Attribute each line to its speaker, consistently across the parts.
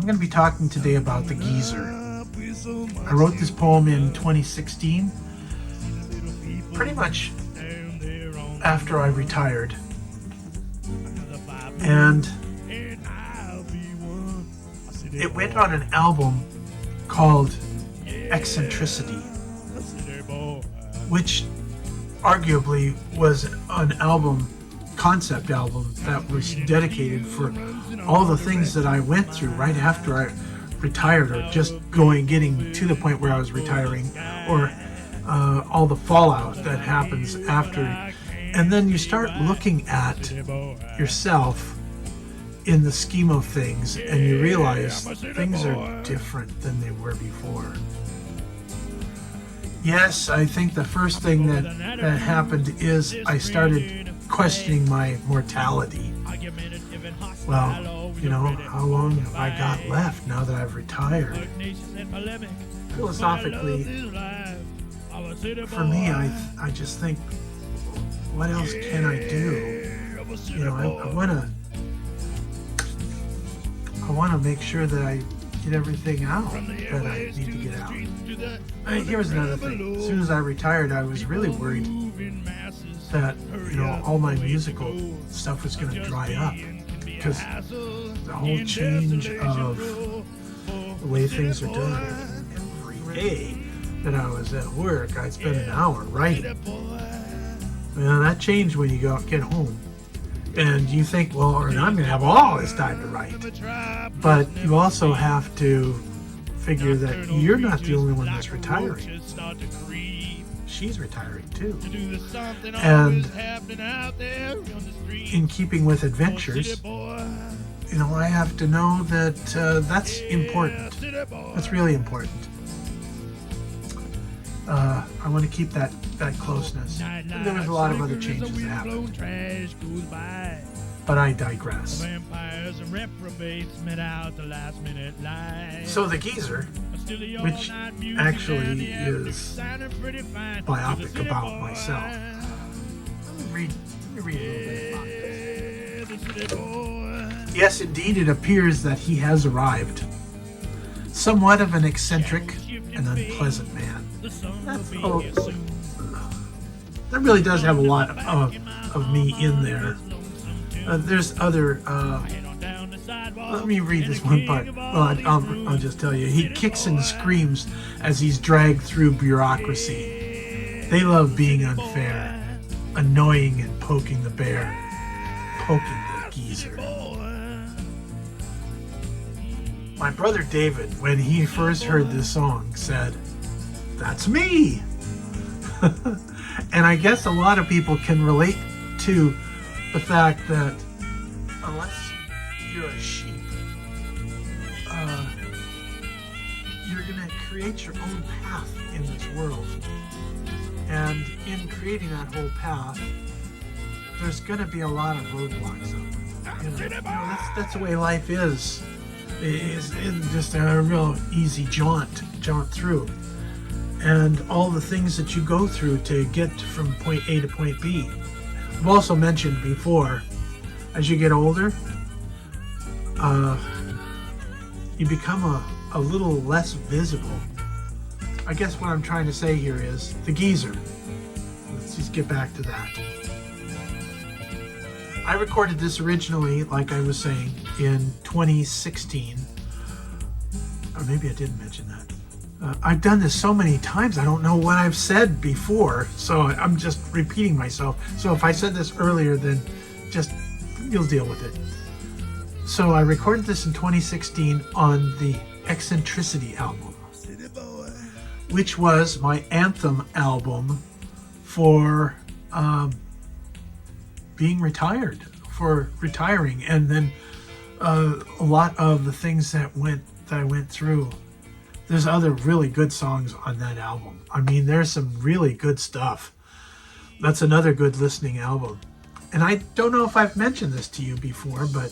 Speaker 1: going to be talking today about The Geezer. I wrote this poem in 2016, pretty much after I retired. And it went on an album called Eccentricity, which arguably was an concept album that was dedicated for all the things that I went through right after I retired, or just getting to the point where I was retiring, or all the fallout that happens after. And then you start looking at yourself in the scheme of things, and you realize things are different than they were before. Yes, I think the first thing that happened is I started questioning my mortality. Well, how long have I got left now that I've retired? Philosophically, for me, I just think, what else can I do? I want to make sure that I get everything out that I need to get out. Here's another thing. As soon as I retired, I was really worried that all my musical stuff was going to dry up, because the whole change of the way things are done. Every day that I was at work, I'd spend an hour writing. Well, that changed when you get home. And you think, well, I'm going to have all this time to write. But you also have to figure that you're not the only one that's retiring. She's retiring too. And in keeping with adventures, I have to know that that's important. That's really important. I want to keep that closeness. And there was a lot of other changes that happened. But I digress. So The Geezer, which actually is biopic about myself. Let me read a little bit about this. Yes, indeed, it appears that he has arrived. Somewhat of an eccentric and unpleasant man. That really does have a lot of me in there. There's other. Let me read this one part. Well, I'll just tell you. He kicks and screams as he's dragged through bureaucracy. They love being unfair, annoying, and poking the bear, poking the geezer. My brother David, when he first heard this song, said, "That's me." And I guess a lot of people can relate to the fact that unless you're a sheep, you're going to create your own path in this world. And in creating that whole path, there's going to be a lot of roadblocks. That's the way life is. It's just a real easy jaunt through. And all the things that you go through to get from point A to point B. I've also mentioned before, as you get older, you become a little less visible. I guess what I'm trying to say here is The Geezer. Let's just get back to that. I recorded this originally, like I was saying, in 2016. Or maybe I didn't mention that. I've done this so many times, I don't know what I've said before, so I'm just repeating myself. So if I said this earlier, then just, you'll deal with it. So I recorded this in 2016 on the Eccentricity album, which was my anthem album for being retired, for retiring, and then a lot of the things that I went through. There's other really good songs on that album. I mean, there's some really good stuff. That's another good listening album. And I don't know if I've mentioned this to you before, but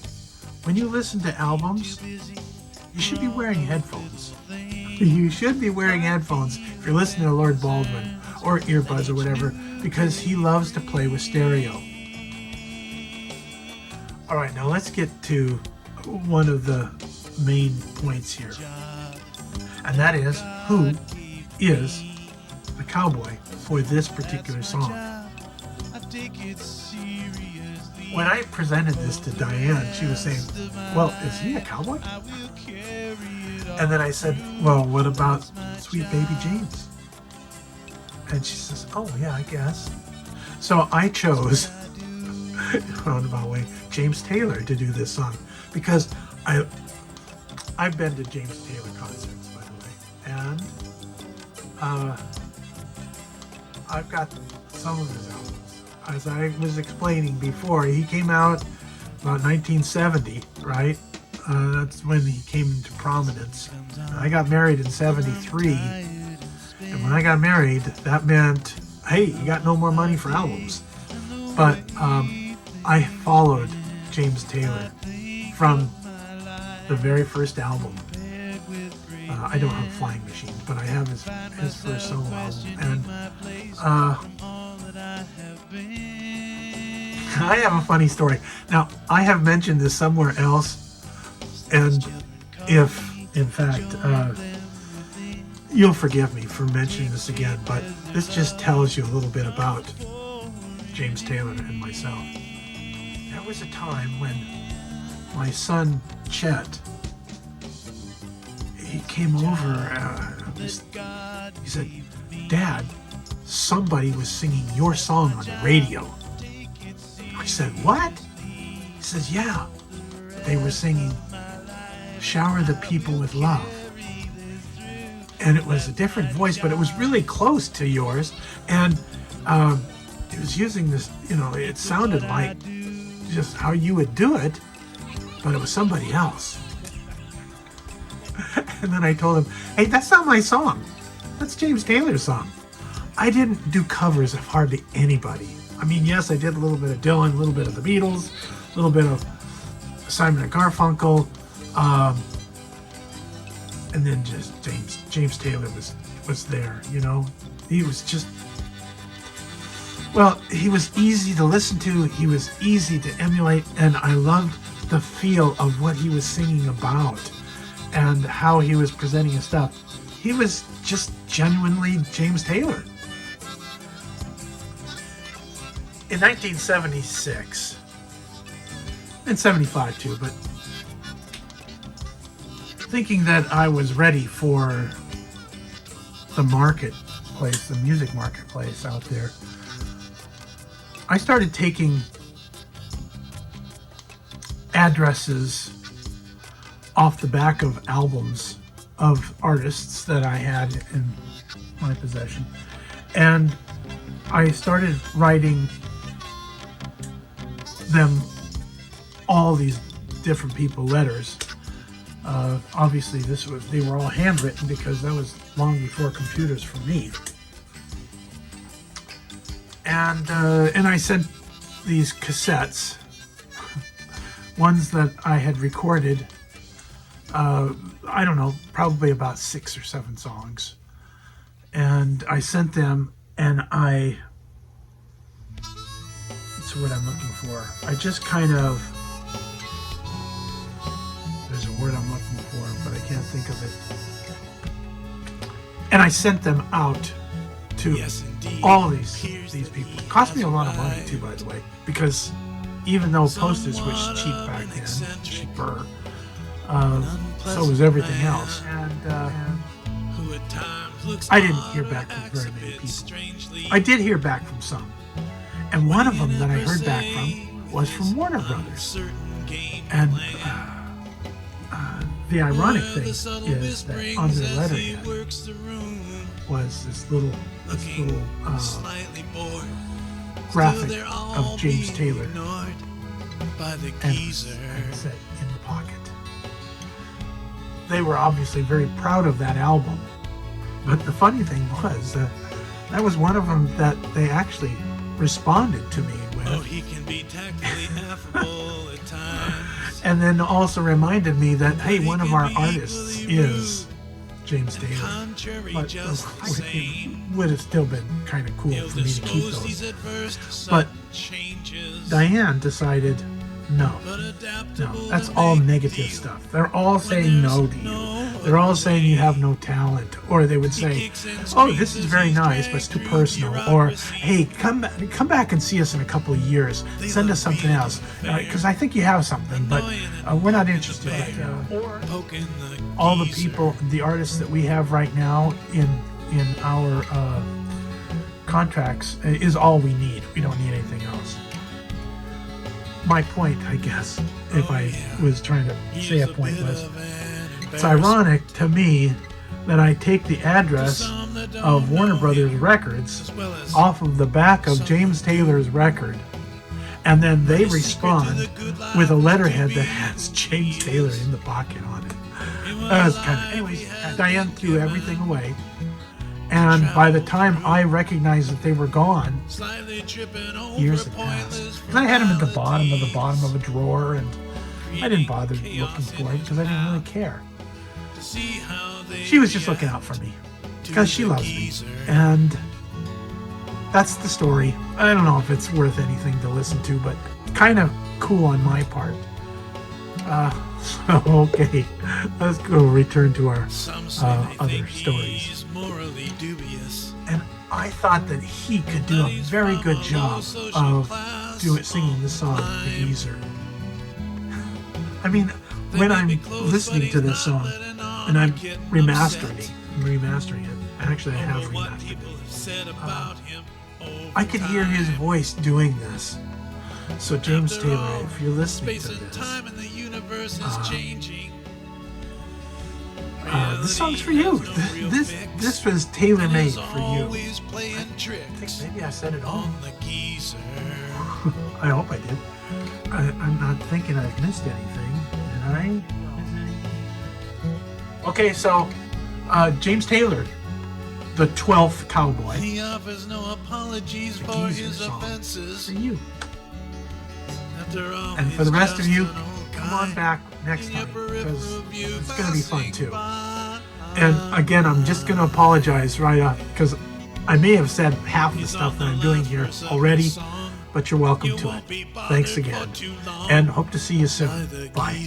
Speaker 1: when you listen to albums, you should be wearing headphones. You should be wearing headphones if you're listening to Lord Baldwin, or earbuds or whatever, because he loves to play with stereo. All right, now let's get to one of the main points here. And that is, who is the cowboy for this particular song? When I presented this to Diane, she was saying, well, is he a cowboy? And then I said, well, what about Sweet Baby James? And she says, oh, yeah, I guess. So I chose, in a roundabout way, James Taylor to do this song, because I've been to James Taylor concerts, by the way, and I've got some of his albums. As I was explaining before, he came out about 1970, right? That's when he came into prominence. I got married in 73, and when I got married, that meant, hey, you got no more money for albums. But I followed James Taylor from the very first album. I don't have Flying Machine, but I have his first solo album. And I have a funny story. Now, I have mentioned this somewhere else, and if, in fact, you'll forgive me for mentioning this again, but this just tells you a little bit about James Taylor and myself. There was a time when my son, Chet, he came over, he said, Dad, somebody was singing your song on the radio. I said, what? He says, yeah, they were singing Shower the People with Love. And it was a different voice, but it was really close to yours. And it was using this, it sounded like just how you would do it, but it was somebody else. And then I told him, hey, that's not my song. That's James Taylor's song. I didn't do covers of hardly anybody. I mean, yes, I did a little bit of Dylan, a little bit of the Beatles, a little bit of Simon and Garfunkel, and then just James Taylor was there, He was just, well, he was easy to listen to, he was easy to emulate, and I loved the feel of what he was singing about and how he was presenting his stuff. He was just genuinely James Taylor. In 1976, and 75 too, but thinking that I was ready for the marketplace, the music marketplace out there, I started taking addresses off the back of albums of artists that I had in my possession, and I started writing them, all these different people, letters. Obviously they were all handwritten because that was long before computers for me. And I sent these cassettes, ones that I had recorded, I don't know, probably about 6 or 7 songs. And I sent them, and what's the word I'm looking for? I just kind of, there's a word I'm looking for, but I can't think of it. And I sent them out to all these people. It cost me a lot of money too, by the way, because even though postage was cheap back then, cheaper, so was everything else. And I didn't hear back from very many people. I did hear back from some. And one of them that I heard back from was from Warner Brothers. And the ironic thing is that on their letterhead was this little graphic of James Taylor, and it said, "In the Pocket." They were obviously very proud of that album, but the funny thing was that was one of them that they actually responded to me with. Oh, he can be tactfully affable at times. And then also reminded me that, hey, one of our artists is James Taylor. But it would have still been kind of cool for me to keep those. But Diane decided, No. No. That's all negative stuff. They're all saying no to you. They're all saying you have no talent. Or they would say, oh, this is very nice, but it's too personal. Or, hey, come back and see us in a couple of years. Send us something else. Because I think you have something, but we're not interested right now. Or all the people, the artists that we have right now in our contracts is all we need. We don't need anything else. My point, I guess, if I was trying to say a point, was it's ironic to me that I take the address of Warner Brothers Records off of the back of James Taylor's record, and then they respond with a letterhead that has James Taylor in the pocket on it. That was kind of, anyways, Diane threw everything away. And by the time I recognized that they were gone, years had passed. And I had them at the bottom of a drawer, and I didn't bother looking for it because I didn't really care. She was just looking out for me because she loves me. And that's the story. I don't know if it's worth anything to listen to, but kind of cool on my part. So, okay, let's go return to our other stories. And I thought that he could do a very good job of singing the song, The Geezer. I mean, when I'm listening to this song, and I'm remastering it, actually I have remastered it, I could hear his voice doing this. So James Taylor, if you're listening to this, this song's for you. This was tailor-made for you. I think maybe I said it all. I hope I did. I'm not thinking I've missed anything. Did I? Okay, so James Taylor, the 12th Cowboy. He offers no apologies for his offenses. For you. And for the rest of you, come on back next time, because it's going to be fun too. And again, I'm just going to apologize right off, because I may have said half of the stuff that I'm doing here already, but you're welcome to it. Thanks again, and hope to see you soon. Bye.